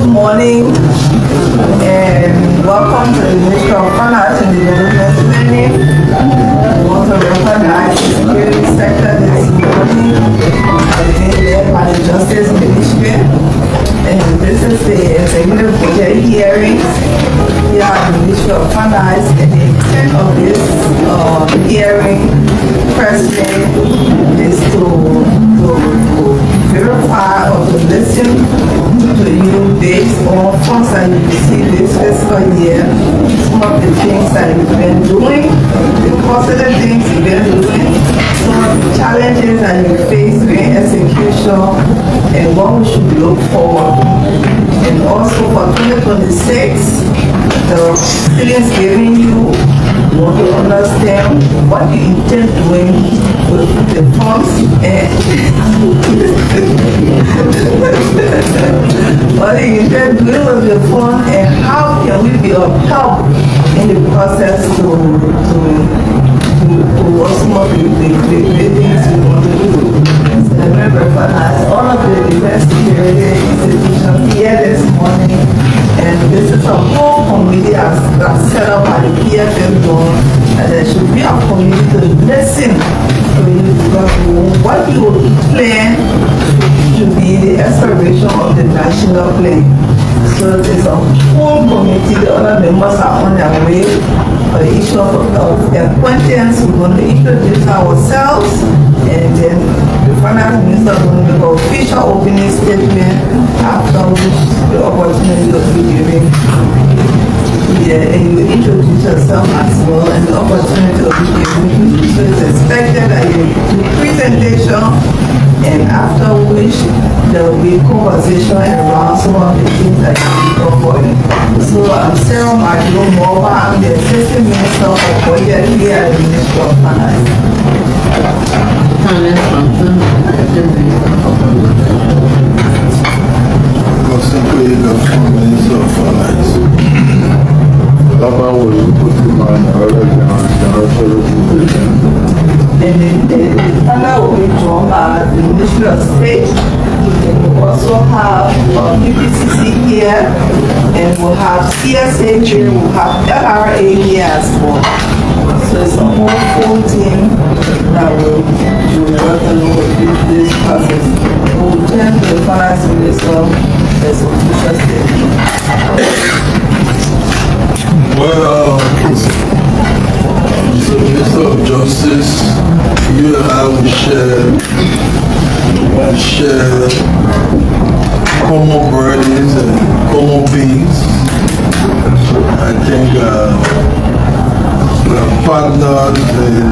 morning and welcome to the Ministry of Finance and Development Planning. We want to recognize the security sector this morning, led by the Justice Ministry. And this is the executive budget hearings here at the Ministry of Finance, and the intent of this hearing, firstly, is to verify or to listen to you based on funds that you received this fiscal year, some of the things that you've been doing, the positive things you've been doing, some of the challenges that you face during execution, and what we should look forward. And also for 2026, the students giving you want to understand what you intend doing with the funds and what you intend doing with the fund, and how can we be of help in the process to some of the great things we want to do. And remember, all of the defense security institutions here this morning, and this is a whole committee that's set up by the PFM board, and there should be a committee to listen to you, because what you plan should be the expiration of the national plan. So there's a whole committee, the other members are on their way. For the issue of acquaintance, we're going to introduce ourselves, and then the finance minister is going to make an official opening statement, after which the opportunity will be given. Yeah, and you introduce yourself as well, and the opportunity will be given. So it's expected that you do presentation, and after which there will be conversation around some of the things that you covered. So I'm Sarah Maglo Moba. I'm the Assistant Minister for Budget here at the Ministry of Finance. And the panel will be drawn by the Ministry of State. We also have PPCC here, and we'll have CSA here, we'll have LRA here as well. So it's a whole full team that will work along with this process. We'll turn to the finance minister as official statement. Well, Mr. Minister of Justice, you and I will share common burdens and common pains. I think we are partners in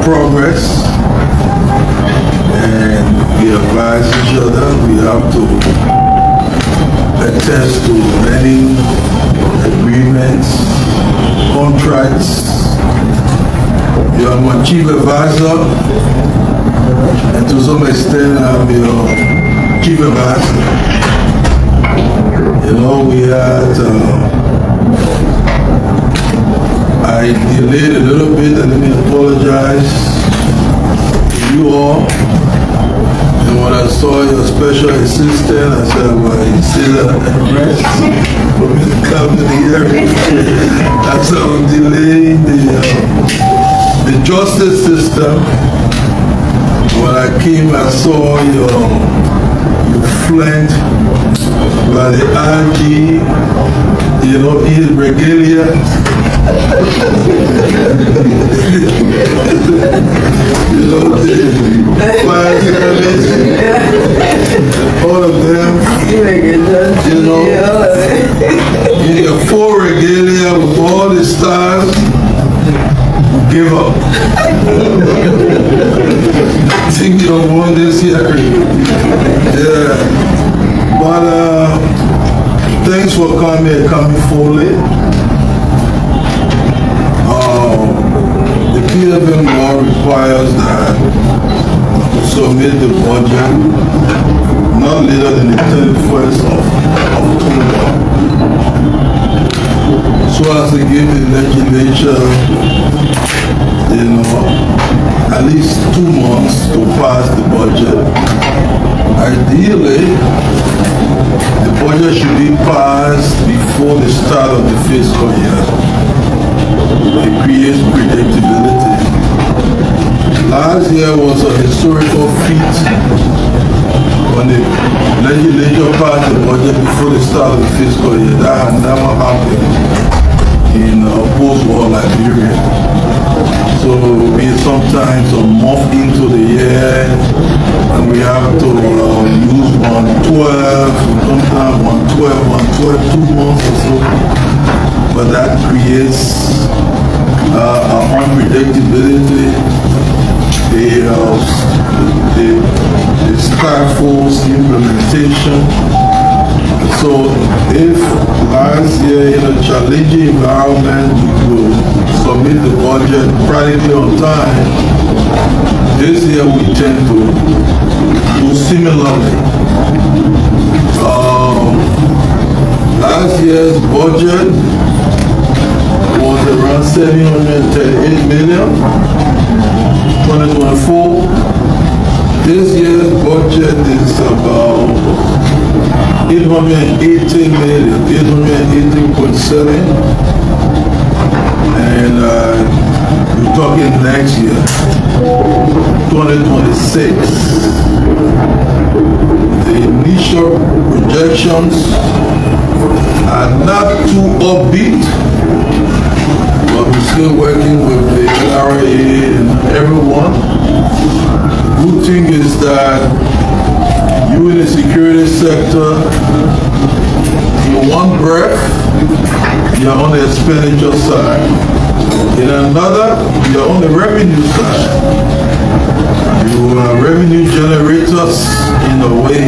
progress, and we advise each other. We have to attest to many agreements, contracts. You are my chief advisor, and to some extent I'm your chief advisor. You know, we had, I delayed a little bit, and let me apologize to you all. And when I saw your special assistant, I said, well, you see that rest for me to come to the hearing. I said, I'm delaying the justice system. When I came, I saw you flanked by the RG, you know, his regalia. You know, the fire service, all of them, you know, in your full regalia with all the stars. Give up. I think you don't want this here. Yeah. But thanks for coming fully. The PFM law requires that to submit the budget not later than the 31st of October, so as to give the legislature, you know, at least 2 months to pass the budget. Ideally, the budget should be passed before the start of the fiscal year. It creates predictability. Last year was a historical feat when the legislature passed the budget before the start of the fiscal year. That had never happened in post-war Liberia. So we sometimes a month into the year and we have to use 112, sometimes 112, 2 months or so. But that creates unpredictability. The stifles implementation. So if last year in a challenging environment we could submit the budget practically on time, this year we tend to do similarly. Last year's budget was around 738 million. 2024. This year's budget is about 880 million, 880.7, and we're talking next year, 2026. The initial projections are not too upbeat, but we're still working with the LRA and everyone. The good thing is that you in the security sector, in one breath, you're on the expenditure side. In another, you're on the revenue side. You are revenue generators in a way.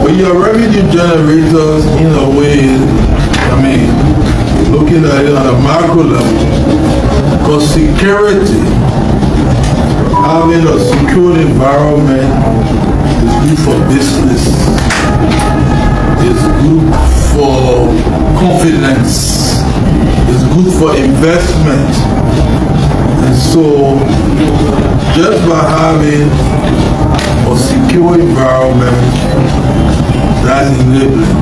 When you're revenue generators in a way, I mean, looking at it on a macro level, because security, having a secure environment is good for business, it's good for confidence, it's good for investment. And so, just by having a secure environment, that's enabling.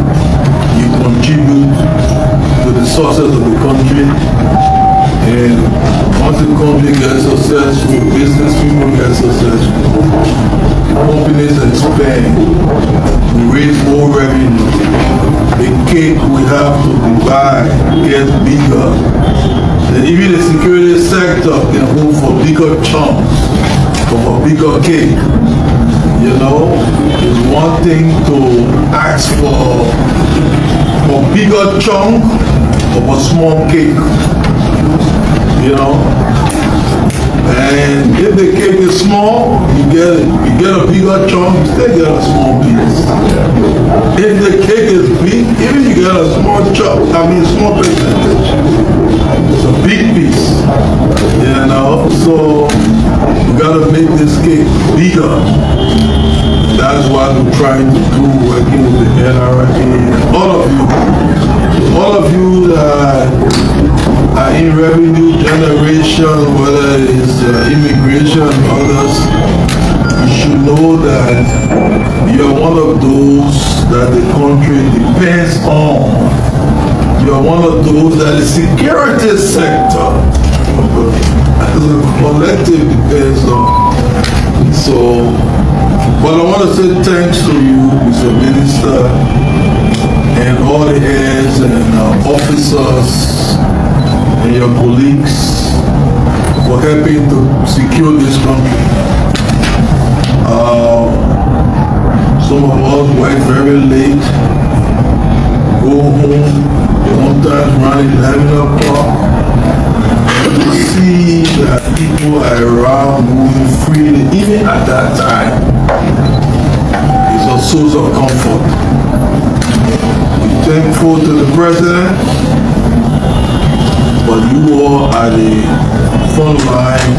You contribute to the success of the country, and once the country gets successful, business people get successful, companies expand, we raise more revenue, the cake we have to divide gets bigger, and even the security sector can hope for bigger chunks of a bigger cake. You know, it's one thing to ask for a bigger chunk of a small cake, you know. And if the cake is small, you get a bigger chunk, you still get a small piece. If the cake is big, even you get a small chunk, small percentage, it's a big piece, you know. So you gotta make this cake bigger. That's what we're trying to do, working with the NRA. All of you that are in revenue generation, whether it's immigration or others, you should know that you're one of those that the country depends on. You're one of those that the security sector as a collective depends on. So, but I want to say thanks to you, Mr. Minister, and all the heads and officers and your colleagues for helping to secure this country. Some of us work very late, go home, sometimes run 11 o'clock. To see that people are around moving freely, even at that time, is a source of comfort. We're thankful to the President, but you all are the frontline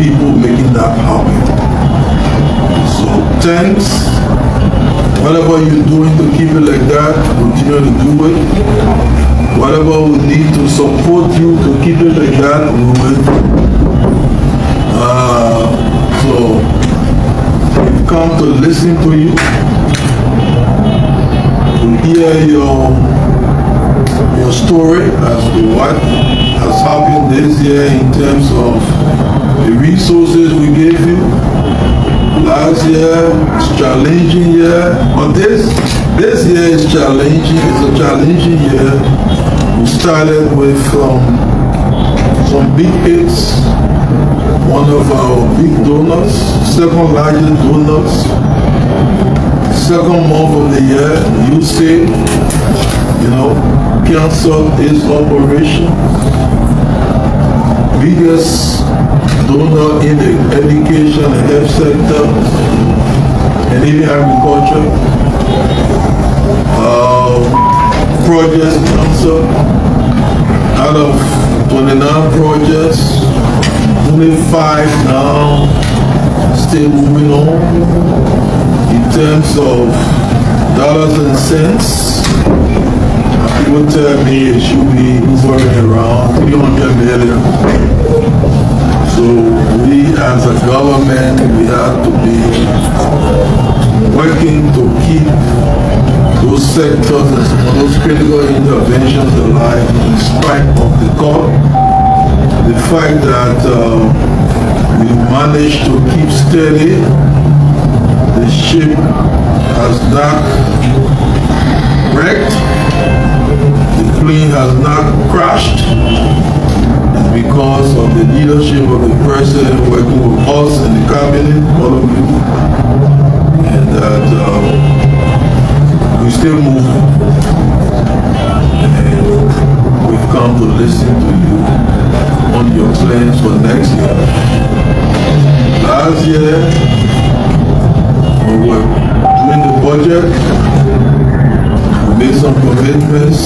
people making that happen. So thanks. Whatever you're doing to keep it like that, continue to do it. Whatever we need to support you to keep it like that, we will. So we've come to listen to you. hear your story as to what has happened this year in terms of the resources we gave you. Last year it's challenging year, but this year is challenging. It's a challenging year. We started with some big hits. One of our big donors, second largest donors, second month of the year, USAID, canceled its operation. Biggest donor in the education and health sector and even agriculture. Projects canceled. Out of 29 projects, only 5 now still moving on. In terms of dollars and cents, people tell me it should be hovering around 300 million. So we as a government, we have to be working to keep those sectors and some of those critical interventions alive in spite of the cost. The fact that we managed to keep steady, the ship has not wrecked, the plane has not crashed, it's because of the leadership of the president working with us and the cabinet, all of you, and that we still moving. And we've come to listen to you on your plans for next year. Last year, when we were doing the budget, we made some commitments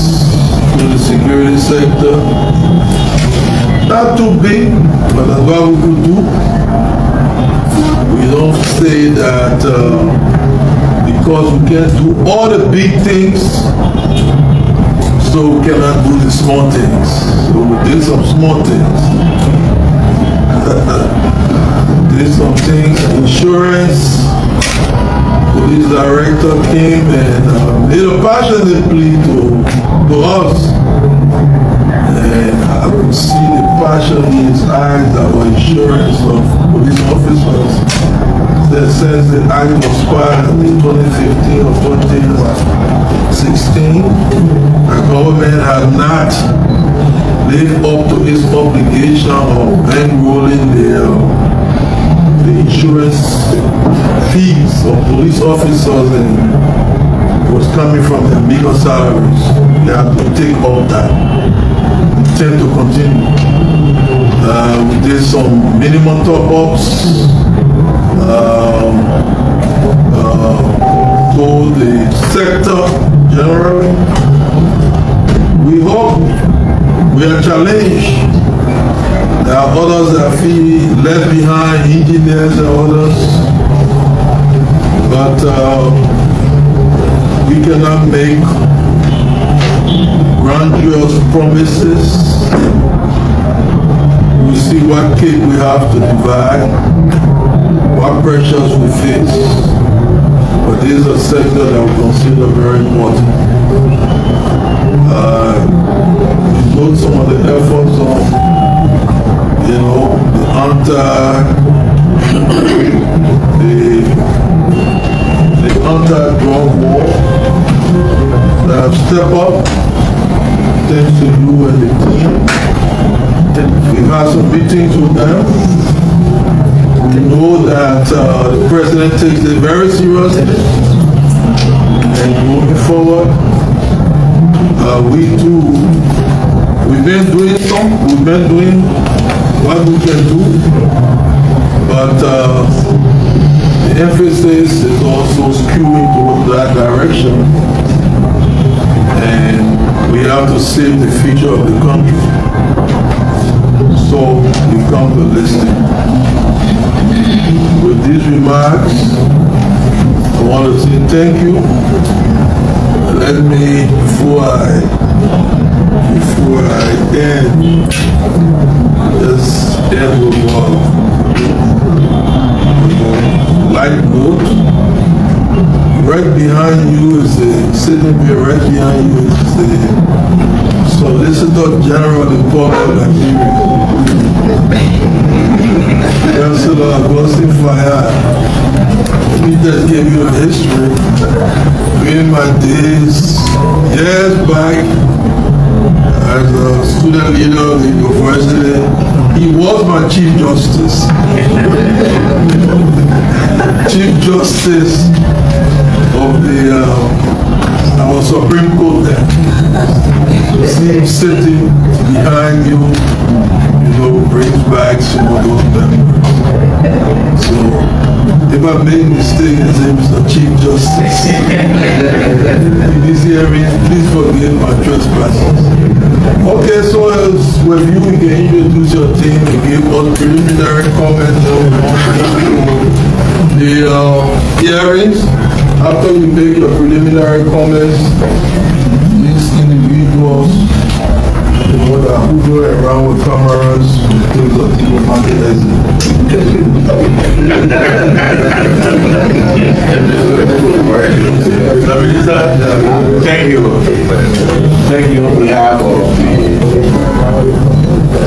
to the security sector. Not too big, but that's what we could do. We don't say that because we can't do all the big things, so we cannot do the small things. So we did some small things. Did some things, insurance. Police director came and made a passionate plea to us. And I could see the passion in his eyes that was insurance of police officers. That since the act was passed in 2015 or 2016, the government had not lived up to its obligation of enrolling the insurance fees of police officers, and it was coming from their bigger salaries. They had to take all that. We tend to continue. We did some minimum top-ups. To the sector generally. We hope we are challenged. There are others that feel left behind, engineers and others. But we cannot make grandiose promises. We see what cake we have to divide, what pressures we face, but this is a sector that we consider very important. We note some of the efforts of, the anti-drug war that have stepped up, thanks to you and the team. We've had some meetings with them. We know that the president takes it very seriously, and moving forward, we've been doing what we can do, but the emphasis is also skewing towards that direction, and we have to save the future of the country. So we come to listen. With these remarks, I want to say thank you. Let me, before I end, just end with a light note. right behind you is the signature, right behind you is the Solicitor General of the Republic of Liberia. Councilor Agustin Fire. Let me just give you a history. In my days, years back, as a student leader of the university, he was my Chief Justice. Chief Justice of the our Supreme Court there. You see him sitting behind you, brings back some of those memories. So, if I make a mistake, his name is the Chief Justice. In this area, please forgive my trespasses. Okay, so as with you, we can introduce your team and give us preliminary comments on the hearings. After you make your preliminary comments, these individuals who go around with cameras with things of people marketing. Thank you. Thank you on behalf of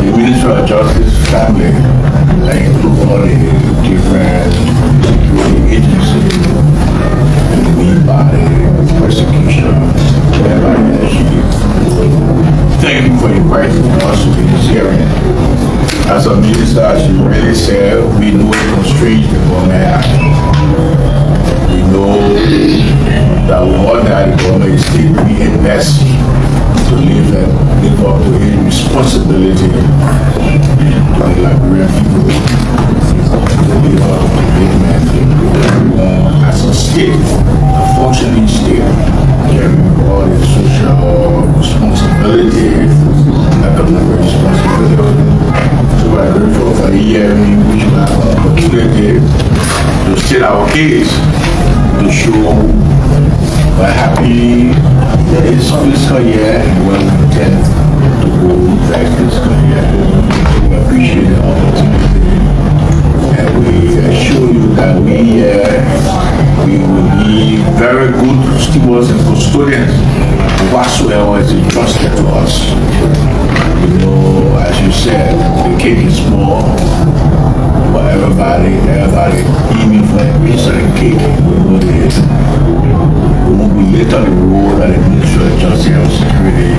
the Ministry of Justice family. Thank you to all the different agencies by persecution, thank you for inviting us to this hearing. As a minister, as you really said, we know it constrains the government. We know that what the government is still doing its best to live up to its responsibility to the Liberian people, to live up to the commitment as a state, a functioning state, carrying all the social responsibility, economic responsibility. So I grateful for the hearing which we have an opportunity to state our case, to show we're happy this fiscal year and we intend to go back fiscal year. So we appreciate the opportunity and we assure you that we will be very good stewards and custodians of whatsoever is entrusted to us. You know, as you said, the cake is small, but everybody aiming for a piece of the cake. We won't be late on the road at the Ministry of Justice and Security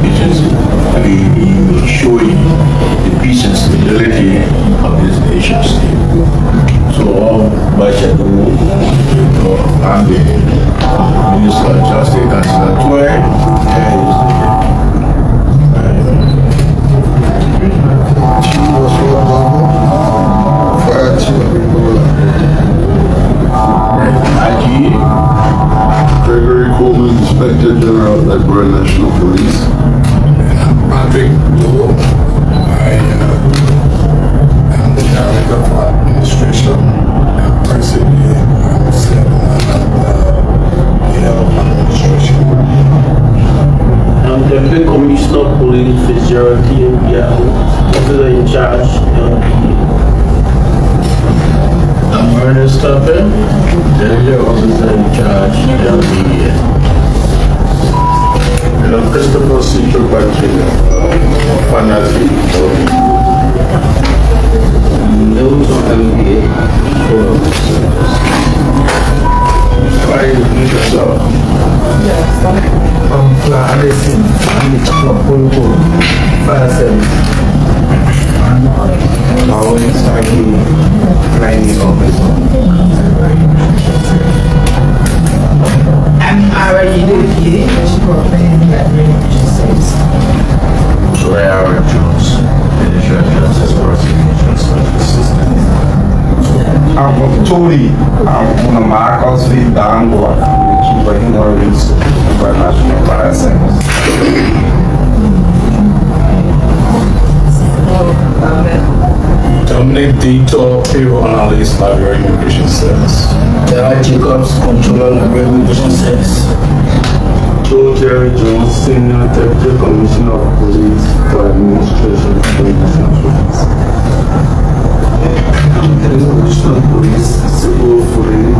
agency. They showing the peace and stability of this nation state. So all budget I'm the Minister of Justice, Councilor Toy, Gregory Coleman, Inspector General of Liberia National Police. Patrick Lowe. I'm the Director of Administration and President of Administration. I'm Deputy Commissioner of Police Fitzgerald TMBR, officer in charge. I'm Ernest Tuppen, Deputy Officer in charge LBA. And I'm Christopher C. Patrick, Fanati. Those on LBA. Why you need yourself? I'm Anderson. I'm the chief of Poloko Fire Service. I'm always planning officer. I'm already the chief of Larry Jones, Ministry of Justice Prosecution Assistant. I'm Tony. I'm one of Marcos V. Dango, the Chief of Human Resources for National Fire Service. Dominic Dito, Payroll Analyst, Liberia Immigration Service. Gerald Jacobs, Controller Liberia Immigration Service. Joe Jerry Jones, Senior Deputy Commissioner of Police for Administration of National Police. Commissioner of Police, Civil Police,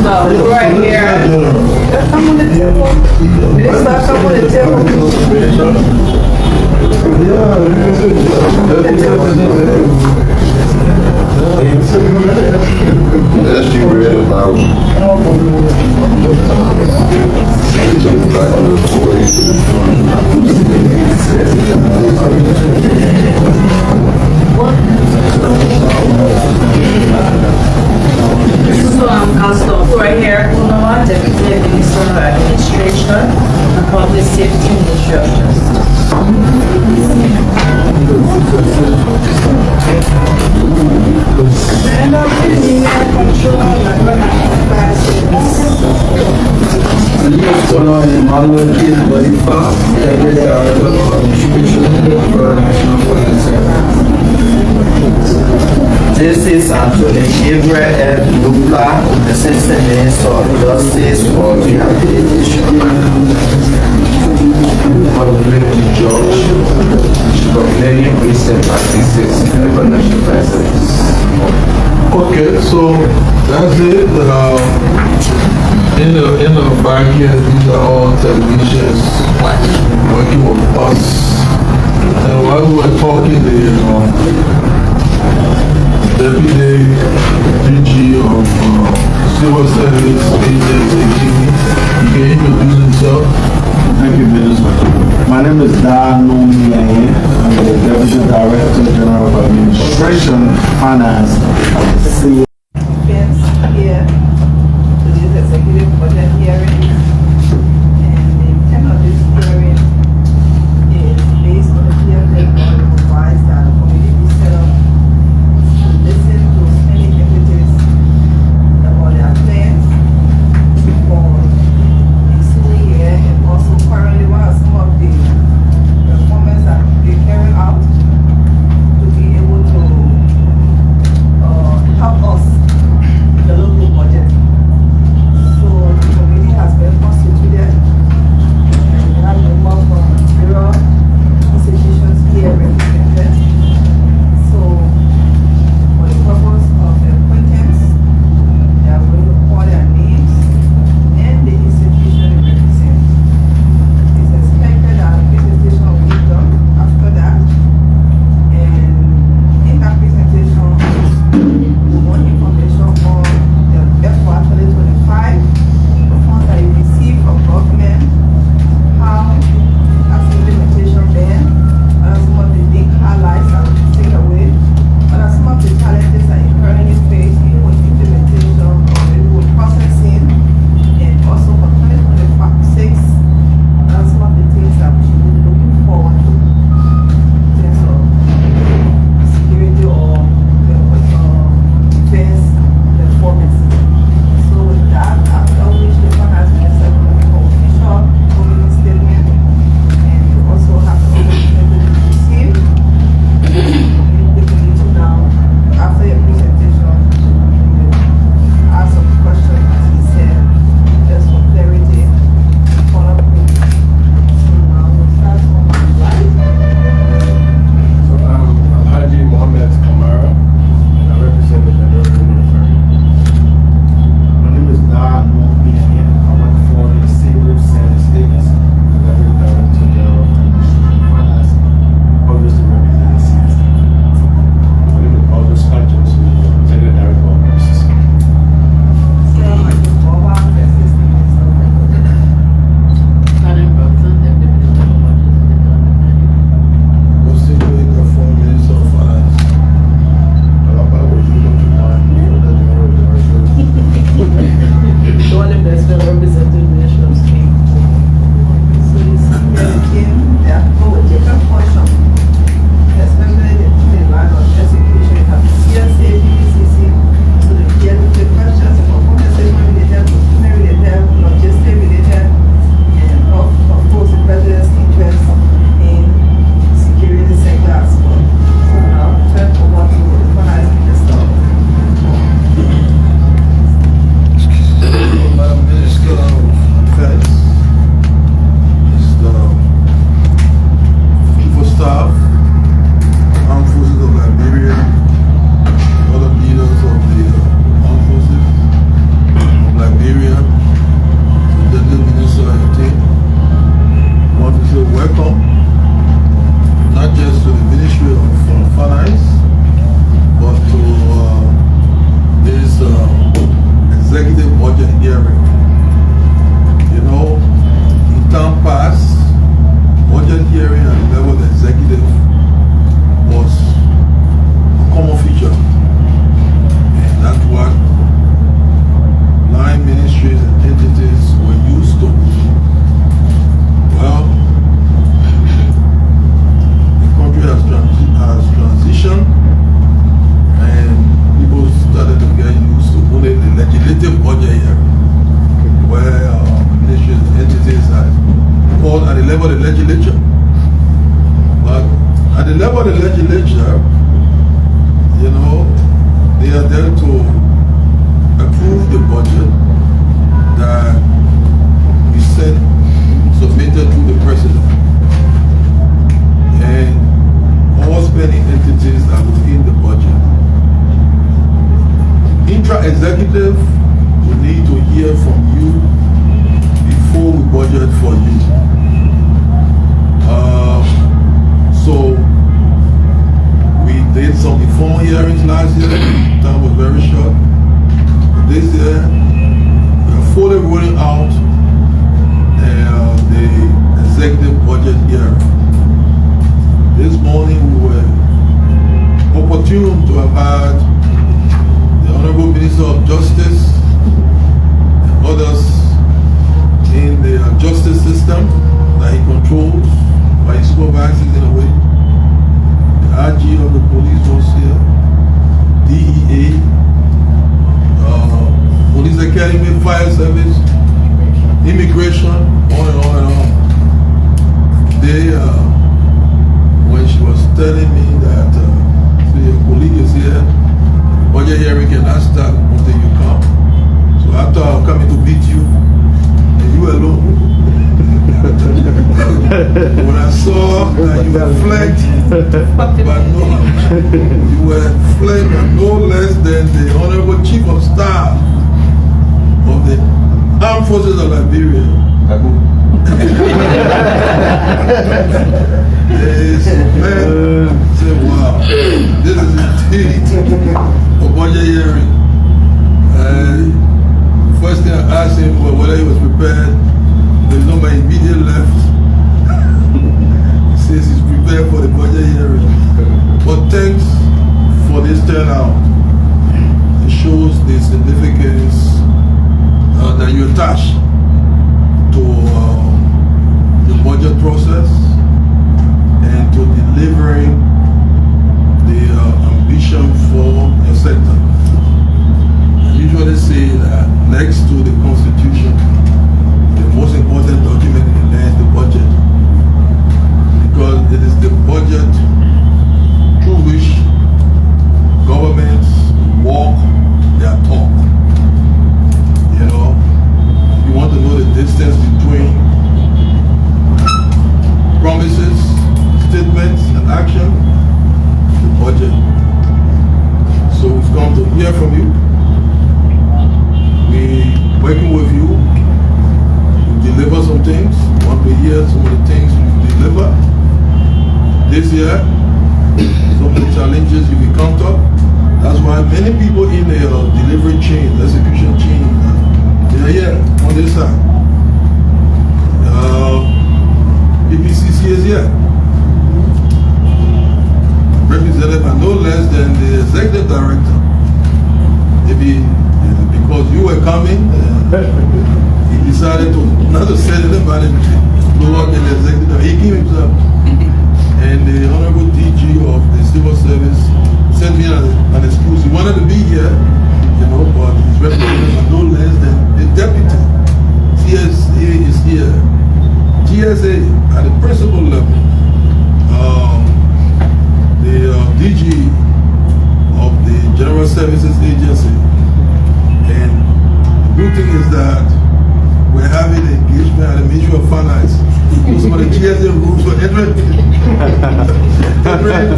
Minister, right here. Come on the table. Minister, come on the table. As you read about So I'll stop right here. Kunoa, Deputy Minister of Administration and Public Safety Ministry of Justice. And I'm feeling control This is Anthony Gabriel F. Lupla, Assistant Minister of Justice for Rehabilitation. Honorable George, complaining recent practices in the national presidents. Okay, so that's it. In the back here, these are all televisions working with us. And while we were talking, the Deputy DG of Civil Service Agency, he can introduce himself. Thank you, Minister. My name is Danu Miaye. I'm the Deputy Director General of Administration, Finance, and CEO. Defense here to this executive budget hearing. And the intent of this hearing is based on the clear statement that provides that a committee be set up to listen to any deputies about their plans for ensuing year and also currently what are some of the performance that they're carrying out to be able to budget hearing. You know, in time past, budget hearing at the level of the executive was a common feature. And that's what line ministries and entities were used to. Well, the country has transitioned, and people started to get used to only the legislative budget hearing, where ministries and entities are called at the level of the legislature. But at the level of the legislature, you know, they are there to approve the budget that we sent, submitted to the president. And all spending entities are within the budget. Intra-executive, we need to hear from you before we budget for you. So we did some informal hearings last year. Time was very short. This year, we are fully rolling out the executive budget hearing. This morning we were opportune to have had the Honorable Minister of Justice and others in the justice system that he controls, or he supervises in a way. The RG of the police was here, DEA, Police Academy, Fire Service, Immigration, on and on and on. They, when she was telling me that your colleague is here, budget hearing cannot start until you come. So after I'm coming to beat you, and you alone. When I saw that you were flanked, but you were flanked by no less than the Honorable Chief of Staff of the Armed Forces of Liberia. This man said, wow, this is indeed a budget hearing. First thing I asked him was whether he was prepared. There's no my immediate left. He says he's prepared for the budget hearing. But thanks for this turnout. It shows the significance that you attach to the budget process and to delivering the ambition for your sector. I usually say that next to the Constitution, the most important document in the land is the budget, because it is the budget through which governments walk their talk. You know, if you want to know the distance between promises, statements, and action, the budget. So we've come to hear from you. We working with you. Deliver some things. We want to hear some of the things we deliver. This year, some of the challenges you encounter. That's why many people in the delivery chain, execution chain, they are here on this side. PPCC is here, represented by no less than the executive director. Maybe because you were coming, he decided to not to send anybody to work in the executive. He came himself. And the Honorable DG of the Civil Service sent me an excuse. He wanted to be here, you know, but he's represented by no less than the deputy. TSA is here. TSA at the principal level. The DG of the General Services Agency. And the good thing is that we're having engagement at the Ministry of Finance. Some of the GSA rules for entering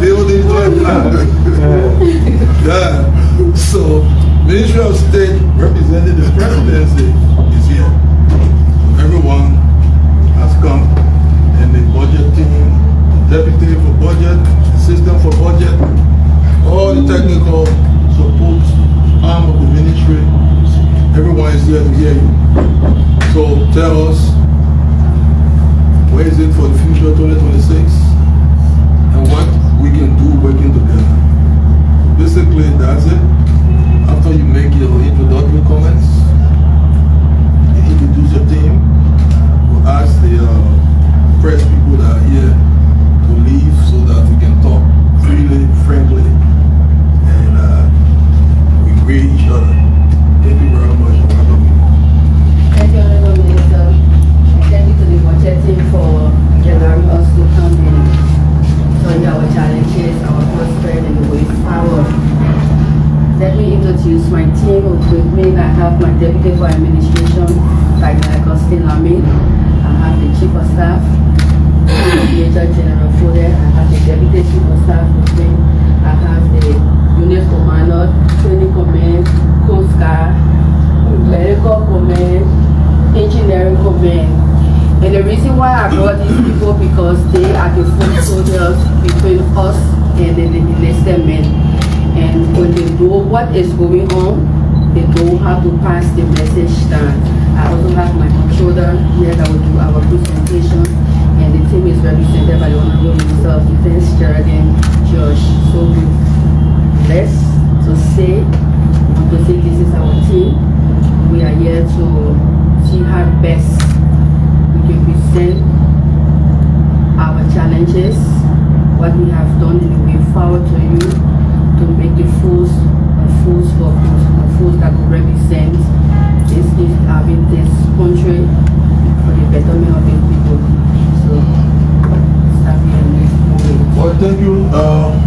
buildings to apply. Yeah. So, Ministry of State representing the presidency is here. Everyone has come, and the budget team, deputy for budget, assistant for budget, all the technical support arm of the ministry, everyone is here to hear you. So tell us, where is it for the future 2026 and what we can do working together. Basically, that's it. After you make your introductory comments, you introduce your team, we'll ask the press people that are here to leave so that we can talk freely, frankly, and we greet each other. Thank you very much for welcoming me. Thank you, Honorable Minister. Thank you to the budget team for allowing us to come in, join our challenges, our prospect, and the way forward. Let me introduce my team. With me, I have my Deputy for Administration, Dr. Augustine Lamy. I have the Chief of Staff, Major General Fode. I have the Deputy Chief of Staff with me. I have the Unit Commander, Training Command, Coast Guard, Medical Command, Engineering Command. And the reason why I brought these people because they are the foot soldiers between us and the enlisted men. And when they know what is going on, they know how to pass the message down. I also have my controller here that will do our presentation, and the team is represented by the Honorable Minister of Defense, Geraldine George. So let's to say this is our team. We are here to see how best we can present our challenges, what we have done in the way forward to you, to make the force that will represent this country for the betterment of the people. So, start here in this moment. Well, thank you.